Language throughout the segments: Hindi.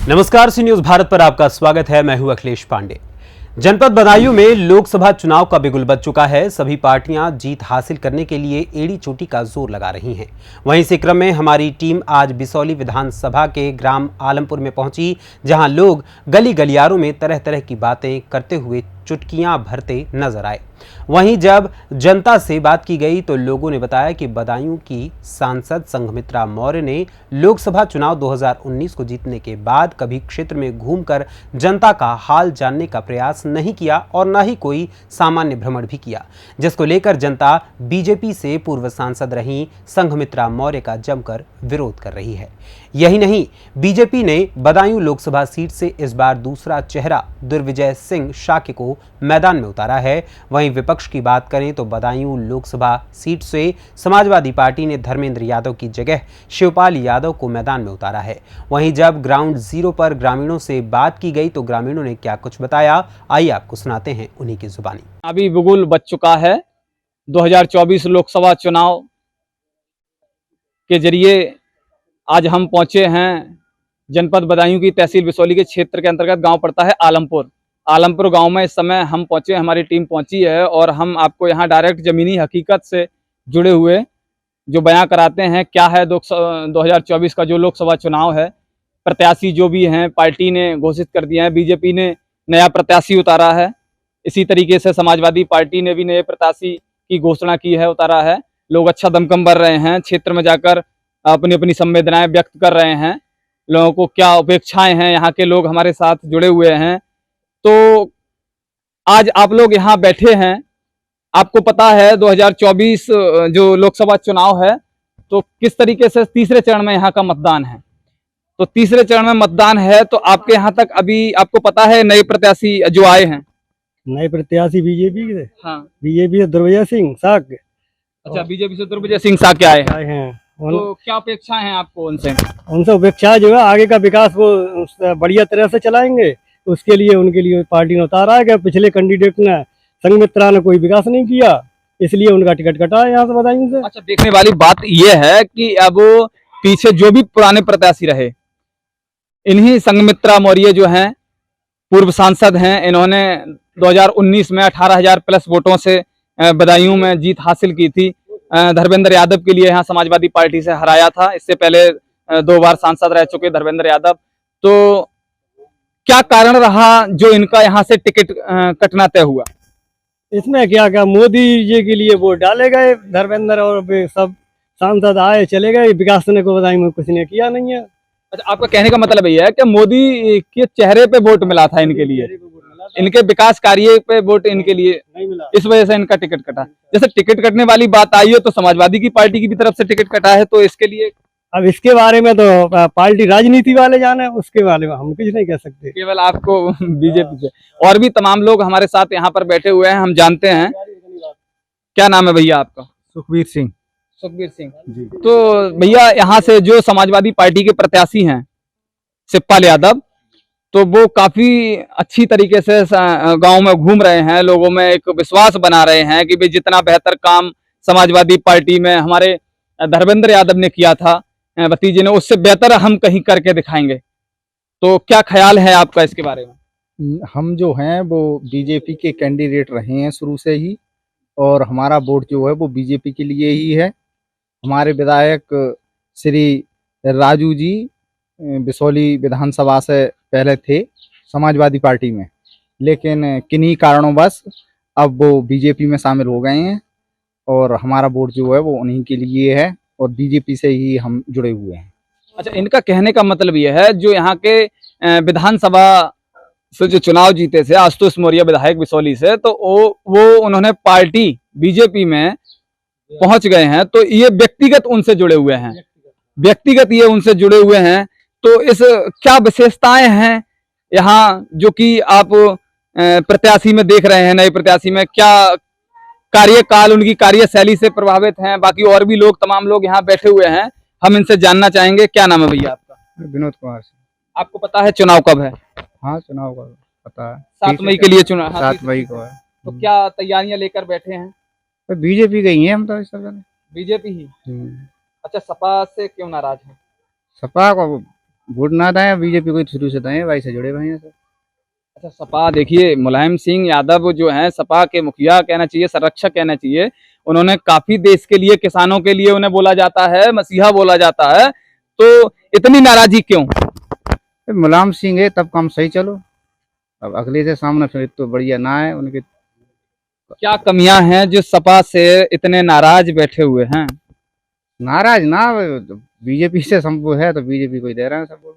नमस्कार, सी न्यूज भारत पर आपका स्वागत है। मैं हूं अखिलेश पांडे। जनपद बदायूं में लोकसभा चुनाव का बिगुल बज चुका है। सभी पार्टियां जीत हासिल करने के लिए एड़ी चोटी का जोर लगा रही हैं। वहीं इसी क्रम में हमारी टीम आज बिसौली विधानसभा के ग्राम आलमपुर में पहुंची, जहां लोग गली गलियारों में तरह तरह की बातें करते हुए चुटकियां भरते नजर आए। वहीं जब जनता से बात की गई तो लोगों ने बताया कि बदायूं की सांसद संघमित्रा मौर्य ने लोकसभा चुनाव 2019 को जीतने के बाद कभी क्षेत्र में घूमकर जनता का हाल जानने का प्रयास नहीं किया और न ही कोई सामान्य भ्रमण भी किया, जिसको लेकर जनता बीजेपी से पूर्व सांसद रही संघमित्रा मौर्य का जमकर विरोध कर रही है। यही नहीं, बीजेपी ने बदायूं लोकसभा सीट से इस बार दूसरा चेहरा दुर्विजय सिंह शाक्य को मैदान में उतारा है। वहीं विपक्ष की बात करें तो बदायूं लोकसभा सीट से समाजवादी पार्टी ने धर्मेंद्र यादव की जगह शिवपाल यादव को मैदान में उतारा है। वहीं जब ग्राउंड जीरो पर ग्रामीणों से बात की गई तो ग्रामीणों ने क्या कुछ बताया, आइए आपको सुनाते हैं उन्हीं की जुबानी। अभी बिगुल बज चुका है। 2024 लोकसभा चुनाव के जरिए आज हम पहुंचे हैं जनपद बदायूं की तहसील बिसौली के क्षेत्र के अंतर्गत गांव पड़ता है आलमपुर। आलमपुर गांव में इस समय हम पहुंचे, हमारी टीम पहुंची है और हम आपको यहां डायरेक्ट ज़मीनी हकीकत से जुड़े हुए जो बयां कराते हैं क्या है 2024 का जो लोकसभा चुनाव है। प्रत्याशी जो भी हैं पार्टी ने घोषित कर दिया है। बीजेपी ने नया प्रत्याशी उतारा है, इसी तरीके से समाजवादी पार्टी ने भी नए प्रत्याशी की घोषणा की है, उतारा है। लोग अच्छा दमखम भर रहे हैं, क्षेत्र में जाकर अपनी अपनी संवेदनाएं व्यक्त कर रहे हैं। लोगों को क्या अपेक्षाएं हैं, यहाँ के लोग हमारे साथ जुड़े हुए हैं। तो आज आप लोग यहाँ बैठे हैं, आपको पता है 2024 जो लोकसभा चुनाव है तो किस तरीके से तीसरे चरण में यहाँ का मतदान है। तो तीसरे चरण में मतदान है तो आपके यहाँ तक अभी आपको पता है नए प्रत्याशी जो आए हैं? नए प्रत्याशी बीजेपी से, हाँ, बीजेपी से दुर्विजय सिंह शाक्य। अच्छा, बीजेपी से दुर्विजय सिंह शाक्य आए हैं। तो क्या अपेक्षाएं हैं आपको उनसे? उनसे अपेक्षा जो है आगे का विकास वो बढ़िया तरह से चलाएंगे। उसके लिए उनके लिए पार्टी ने उतारा है कि पिछले कैंडिडेट ने संघमित्रा ने कोई विकास नहीं किया, इसलिए उनका टिकट कटा है यहाँ से बदायूं से। अच्छा, देखने वाली बात यह है कि अब पीछे जो भी पुराने प्रत्याशी रहे, इन्हीं संघमित्रा मौर्य जो हैं पूर्व सांसद हैं, इन्होंने 2019 में 18,000 प्लस वोटों से बदायूं में जीत हासिल की थी। धर्मेंद्र यादव के लिए यहाँ समाजवादी पार्टी से हराया था। इससे पहले 2 बार सांसद रह चुके धर्मेंद्र यादव। तो क्या कारण रहा जो इनका यहाँ से टिकट कटना तय हुआ? इसमें क्या क्या मोदी जी के लिए वोट डाले गए धर्मेंद्र और सब सांसद आए चले गए, विकास ने को बदायूं में कुछ ने किया नहीं है। अच्छा, आपका कहने का मतलब यह है कि मोदी के चेहरे पे वोट मिला था इनके लिए, इनके विकास कार्य पे वोट इनके लिए नहीं मिला, इस वजह से इनका टिकट कटा। जैसे टिकट कटने वाली बात आई है तो समाजवादी की पार्टी की भी तरफ से टिकट कटा है, तो इसके लिए अब इसके बारे में तो पार्टी राजनीति वाले जाने, उसके बारे में हम कुछ नहीं कह सकते। केवल आपको बीजेपी से, और भी तमाम लोग हमारे साथ यहाँ पर बैठे हुए हैं, हम जानते हैं। क्या नाम है भैया आपका? सुखबीर सिंह। सुखबीर सिंह जी। तो भैया यहाँ से जो समाजवादी पार्टी के प्रत्याशी हैं शिवपाल यादव, तो वो काफी अच्छी तरीके से गांव में घूम रहे हैं, लोगों में एक विश्वास बना रहे हैं कि भाई जितना बेहतर काम समाजवादी पार्टी में हमारे धर्मेंद्र यादव ने किया था भतीजे ने, उससे बेहतर हम कहीं करके दिखाएंगे। तो क्या ख्याल है आपका इसके बारे में? हम जो हैं वो बीजेपी के कैंडिडेट रहे हैं शुरू से ही, और हमारा वोट जो है वो बीजेपी के लिए ही है। हमारे विधायक श्री राजू जी बिसौली विधानसभा से पहले थे समाजवादी पार्टी में, लेकिन किन्हीं कारणोंवश अब वो बीजेपी में शामिल हो गए हैं और हमारा वोट जो है वो उन्हीं के लिए है और बीजेपी से ही हम जुड़े हुए हैं। अच्छा, इनका कहने का मतलब यह है जो यहाँ के विधानसभा से जो चुनाव जीते थे आशुतोष मौर्य विधायक बिसौली से, तो वो उन्होंने पार्टी बीजेपी में पहुंच गए हैं, तो ये व्यक्तिगत उनसे जुड़े हुए हैं, व्यक्तिगत ये उनसे जुड़े हुए हैं। तो इस क्या विशेषताएं हैं यहाँ जो कि आप प्रत्याशी में देख रहे हैं, नए प्रत्याशी में क्या कार्यकाल उनकी कार्यशैली से प्रभावित हैं? बाकी और भी लोग, तमाम लोग यहाँ बैठे हुए हैं, हम इनसे जानना चाहेंगे। क्या नाम है भैया आपका? विनोद कुमार सिंह। आपको पता है चुनाव कब है? हाँ, चुनाव का पता है, 7 मई के लिए चुनाव। 7 मई को है। तो क्या तैयारियां लेकर बैठे हैं? तो बीजेपी गई है हम तो इस सब बीजेपी ही। अच्छा, सपा से क्यों नाराज है? सपा को वोट ना दें, बीजेपी को शुरू से दें, भाई से जुड़े हुए हैं सर। अच्छा, सपा देखिए, मुलायम सिंह यादव जो हैं सपा के मुखिया कहना चाहिए, संरक्षक कहना चाहिए, उन्होंने काफी देश के लिए, किसानों के लिए उन्हें बोला जाता है, मसीहा बोला जाता है, तो इतनी नाराजगी क्यों? मुलायम सिंह है तब काम सही चलो, अब अगले से सामने फिर तो बढ़िया ना है उनके। क्या कमियां हैं जो सपा से इतने नाराज बैठे हुए हैं? नाराज ना, बीजेपी से संभव है तो बीजेपी को ही दे रहे हैं सब लोग।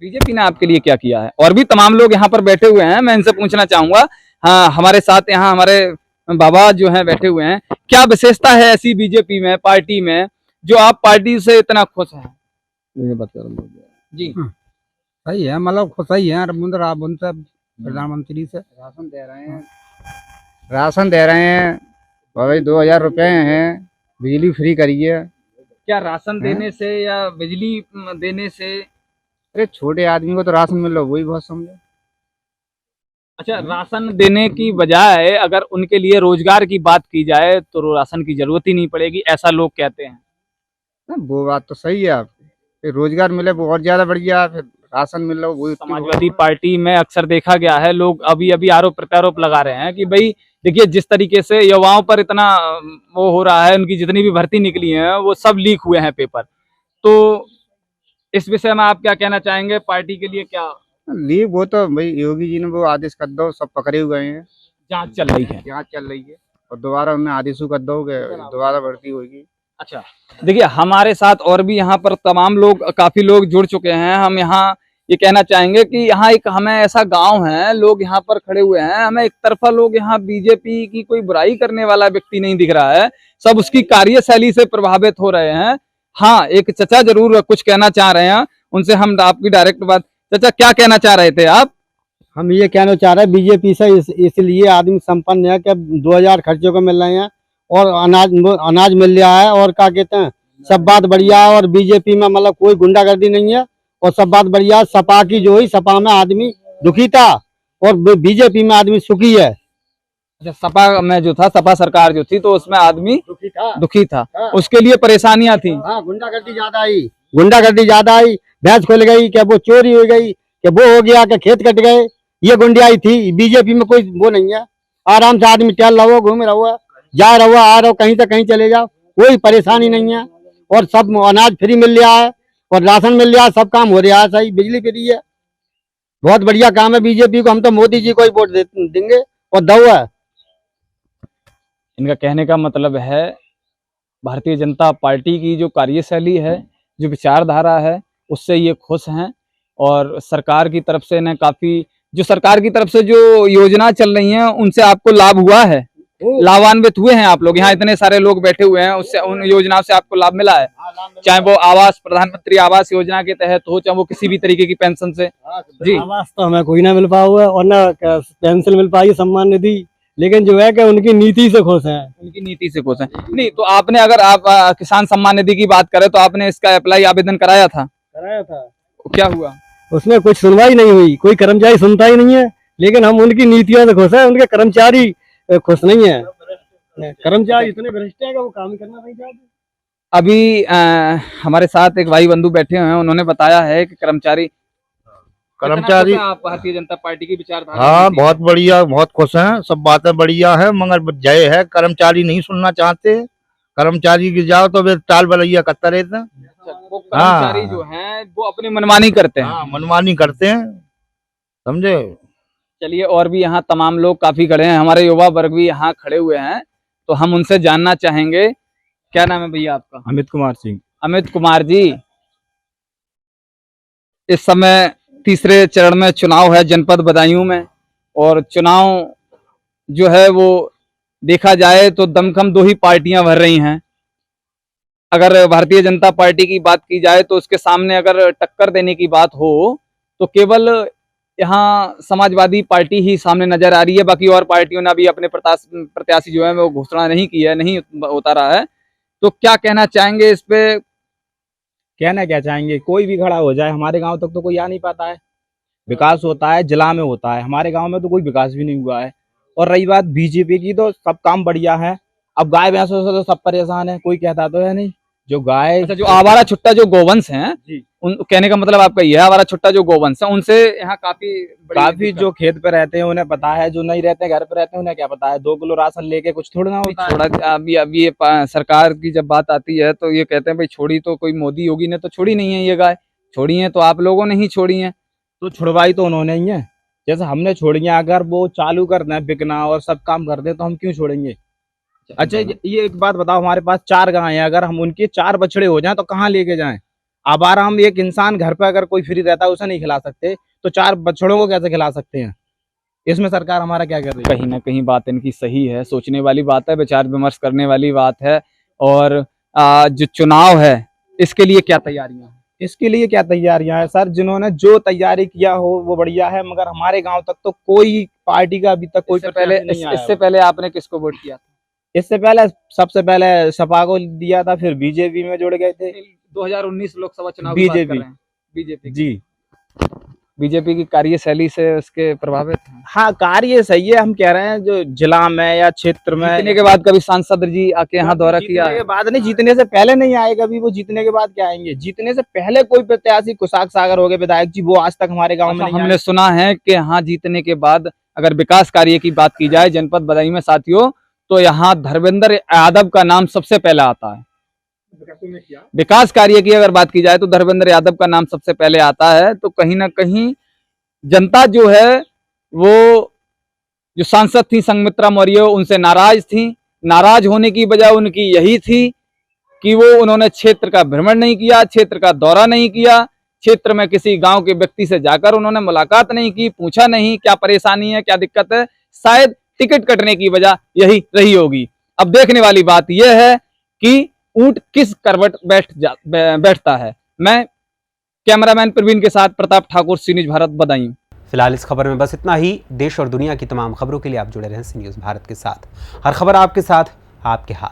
बीजेपी ने आपके लिए क्या किया है? और भी तमाम लोग यहाँ पर बैठे हुए हैं, मैं इनसे पूछना चाहूंगा। हाँ, हमारे साथ यहाँ हमारे बाबा जो हैं बैठे हुए हैं, क्या विशेषता है ऐसी बीजेपी में, पार्टी में, जो आप पार्टी से इतना खुश हैं? जी, सही है, मतलब खुश ही है उनसे, प्रधानमंत्री से राशन दे रहे हैं, राशन दे रहे हैं भाई, 2000 रुपए हैं, बिजली फ्री करिए। क्या राशन देने से या बिजली देने से? अरे छोटे आदमी को तो राशन मिल रहा है, वही बहुत समझे। अच्छा, राशन देने की बजाय अगर उनके लिए रोजगार की बात की जाए तो राशन की जरूरत ही नहीं पड़ेगी, ऐसा लोग कहते हैं। ना, वो बात तो सही है आपकी, फिर रोजगार मिले वो और ज्यादा बढ़िया है, फिर राशन मिल रहा है वही। समाजवादी पार्टी में अक्सर देखा गया है, लोग अभी अभी आरोप प्रत्यारोप लगा रहे हैं कि भाई देखिए, जिस तरीके से युवाओं पर इतना वो हो रहा है, उनकी जितनी भी भर्ती निकली है वो सब लीक हुए हैं पेपर। तो इस विषय में आप क्या कहना चाहेंगे? पार्टी के लिए क्या लीव वो तो भाई योगी जी ने वो आदेश कर दो, सब पकड़े हुए हैं, जांच चल रही है? जांच चल रही है और दोबारा उन्हें आदेश कर दो कि दोबारा भर्ती होगी। अच्छा, देखिए, हमारे साथ और भी यहाँ पर तमाम लोग, काफी लोग जुड़ चुके हैं। हम यहाँ ये कहना चाहेंगे कि यहाँ एक हमें ऐसा गांव है, लोग यहाँ पर खड़े हुए हैं, हमें एक तरफा लोग यहाँ बीजेपी की कोई बुराई करने वाला व्यक्ति नहीं दिख रहा है, सब उसकी कार्यशैली से प्रभावित हो रहे हैं। हाँ, एक चचा जरूर कुछ कहना चाह रहे हैं, उनसे हम आपकी डायरेक्ट बात। चाचा, क्या कहना चाह रहे थे आप? हम ये कहना चाह रहे हैं बीजेपी से इसलिए आदमी संपन्न है कि अब 2000 खर्चे को मिल रहे हैं और अनाज मिल रहा है, और क्या कहते हैं, सब बात बढ़िया है। और बीजेपी में मतलब कोई गुंडागर्दी नहीं है और सब बात बढ़िया है। सपा की जो हुई, सपा में आदमी दुखी था और बीजेपी में आदमी सुखी है। अच्छा, सपा में जो था, सपा सरकार जो थी, तो उसमें आदमी दुखी था, हाँ। उसके लिए परेशानियां थी। हाँ, गुंडागर्दी ज्यादा आई, भैंस खुल गई, क्या वो चोरी हो गई, क्या वो हो गया, क्या खेत कट गए, ये गुंडियाई थी। बीजेपी में कोई वो नहीं है, आराम से आदमी टहल रहा हो, घूम रहा हुआ, जा रहा हुआ, आ रहा हो, कहीं से कहीं चले जाओ, कोई परेशानी नहीं है। और सब अनाज फ्री मिल रहा है और राशन मिल रहा है, सब काम हो रहा है सही, बिजली फ्री है, बहुत बढ़िया काम है बीजेपी को। हम तो मोदी जी को ही वोट देंगे और दो है। इनका कहने का मतलब है भारतीय जनता पार्टी की जो कार्यशैली है, जो विचारधारा है, उससे ये खुश हैं। और सरकार की तरफ से इन्हें काफी, जो सरकार की तरफ से जो योजना चल रही हैं, उनसे आपको लाभ हुआ है, लाभान्वित हुए हैं आप लोग? यहाँ इतने सारे लोग बैठे हुए हैं, उससे, उन योजनाओं से आपको लाभ मिला है? चाहे वो आवास, प्रधानमंत्री आवास योजना के तहत हो, चाहे वो किसी भी तरीके की पेंशन से। जी, आवास तो हमें कोई ना मिल पाया हुआ है और ना पेंशन मिल पाई, सम्मान निधि, लेकिन जो है कि उनकी नीति से खुश हैं। उनकी नीति से खुश हैं। नहीं तो आपने, अगर आप किसान सम्मान निधि की बात करें, तो आपने इसका अप्लाई, आवेदन कराया था? क्या हुआ? उसमें कुछ सुनवाई नहीं हुई, कोई कर्मचारी सुनता ही नहीं है। लेकिन हम उनकी नीतियों से खुश हैं, उनके कर्मचारी खुश नहीं है। कर्मचारी इतने भ्रष्ट है कि वो काम करना नहीं चाहते। अभी हमारे साथ एक भाई बंधु बैठे हुए हैं, उन्होंने बताया है कि कर्मचारी आप भारतीय जनता पार्टी की विचारधारा? हाँ, बहुत बढ़िया, बहुत खुश हैं, सब बातें बढ़िया है, मगर जय है कर्मचारी नहीं सुनना चाहते। कर्मचारी की जाओ तो वे टाल बलैया करते रहते हैं। वो कर्मचारी जो हैं वो अपनी मनमानी करते हैं। हाँ, मनमानी करते हैं, समझे। चलिए, और भी यहाँ तमाम लोग काफी खड़े हैं, हमारे युवा वर्ग भी यहाँ खड़े हुए हैं, तो हम उनसे जानना चाहेंगे। क्या नाम है भैया आपका? अमित कुमार सिंह। अमित कुमार जी, इस समय तीसरे चरण में चुनाव है जनपद बदायूं में, और चुनाव जो है वो देखा जाए तो दमखम दो ही पार्टियां भर रही हैं। अगर भारतीय जनता पार्टी की बात की जाए तो उसके सामने अगर टक्कर देने की बात हो तो केवल यहाँ समाजवादी पार्टी ही सामने नजर आ रही है। बाकी और पार्टियों ने अभी अपने प्रत्याशी जो है वो घोषणा नहीं की है, नहीं उतारा है। तो क्या कहना चाहेंगे इस पे? कहना क्या चाहेंगे, कोई भी खड़ा हो जाए, हमारे गांव तक तो कोई आ नहीं पाता है। विकास होता है जिला में होता है, हमारे गांव में तो कोई विकास भी नहीं हुआ है। और रही बात बीजेपी की, तो सब काम बढ़िया है। अब गाय भैंसों से तो सब परेशान है, कोई कहता तो है नहीं। जो गाय अच्छा, जो आवारा छुट्टा जो गोवंश हैं, जी। उन कहने का मतलब आपका ये है, आवारा छुट्टा जो गोवंश है उनसे यहाँ काफी दिक्कत- जो खेत पे रहते हैं उन्हें पता है, जो नहीं रहते हैं घर पे रहते हैं उन्हें क्या पता है। 2 किलो राशन लेके कुछ थोड़ा ना होता है। थोड़ा अभी ये सरकार की जब बात आती है तो ये कहते हैं भाई छोड़ी तो कोई मोदी योगी ने तो छोड़ी नहीं है, ये गाय छोड़ी है तो आप लोगों ने ही छोड़ी है। तो छुड़वाई तो उन्होंने ही है, जैसे हमने छोड़ी है। अगर वो चालू कर दें बिकना और सब काम कर दें तो हम क्यों छोड़ेंगे। अच्छा ये एक बात बताओ, हमारे पास 4 गाय हैं, अगर हम उनके 4 बछड़े हो जाएं तो कहाँ लेके जाएं। आवारा हम एक इंसान घर पे अगर कोई फ्री रहता है उसे नहीं खिला सकते, तो 4 बछड़ों को कैसे खिला सकते हैं। इसमें सरकार हमारा क्या कर रही है। कहीं ना कहीं बात इनकी सही है, सोचने वाली बात है, विचार विमर्श करने वाली बात है। और जो चुनाव है इसके लिए क्या तैयारियां हैं? इसके लिए क्या तैयारियां हैं सर, जिन्होंने जो तैयारी किया हो वो बढ़िया है, मगर हमारे गांव तक तो कोई पार्टी का अभी तक कोई प्रत्याशी नहीं आया इससे हो। पहले आपने किसको वोट किया था? इससे पहले सबसे पहले सपा को दिया था, फिर बीजेपी में जुड़ गए थे। 2019 लोकसभा चुनाव की बात कर बीजेपी। रहे हैं। बीजेपी जी बीजेपी की कार्यशैली से उसके प्रभावित हैं। हाँ, कार्य सही है। हम कह रहे हैं जो जिला में या क्षेत्र में जीतने के बाद कभी सांसद जी आके यहाँ दौरा किया जीतने है? के बाद नहीं, जीतने से पहले नहीं आए कभी। वो जीतने के बाद क्या आएंगे। जीतने से पहले कोई प्रत्याशी कुशाक सागर हो गए विधायक जी, वो आज तक हमारे गांव में अच्छा, नहीं हमने आए। सुना है कि यहाँ जीतने के बाद अगर विकास कार्य की बात की जाए जनपद बदायूं में साथियों, तो यहाँ धर्मेंद्र यादव का नाम सबसे पहले आता है। विकास कार्य की अगर बात की जाए तो धर्मेंद्र यादव का नाम सबसे पहले आता है। तो कहीं ना कहीं जनता जो है वो जो सांसद थी संघमित्रा मौर्य उनसे नाराज थी। नाराज होने की वजह उनकी यही थी कि वो उन्होंने क्षेत्र का भ्रमण नहीं किया, क्षेत्र का दौरा नहीं किया, क्षेत्र में किसी गांव के व्यक्ति से जाकर उन्होंने मुलाकात नहीं की, पूछा नहीं क्या परेशानी है, क्या दिक्कत है। शायद टिकट कटने की वजह यही रही होगी। अब देखने वाली बात यह है कि ऊंट किस करवट बैठता है। मैं कैमरामैन प्रवीण के साथ प्रताप ठाकुर, सी न्यूज़ भारत, बदायूं। फिलहाल इस खबर में बस इतना ही। देश और दुनिया की तमाम खबरों के लिए आप जुड़े रहें सी न्यूज़ भारत के साथ। हर खबर आपके साथ, आपके हाथ।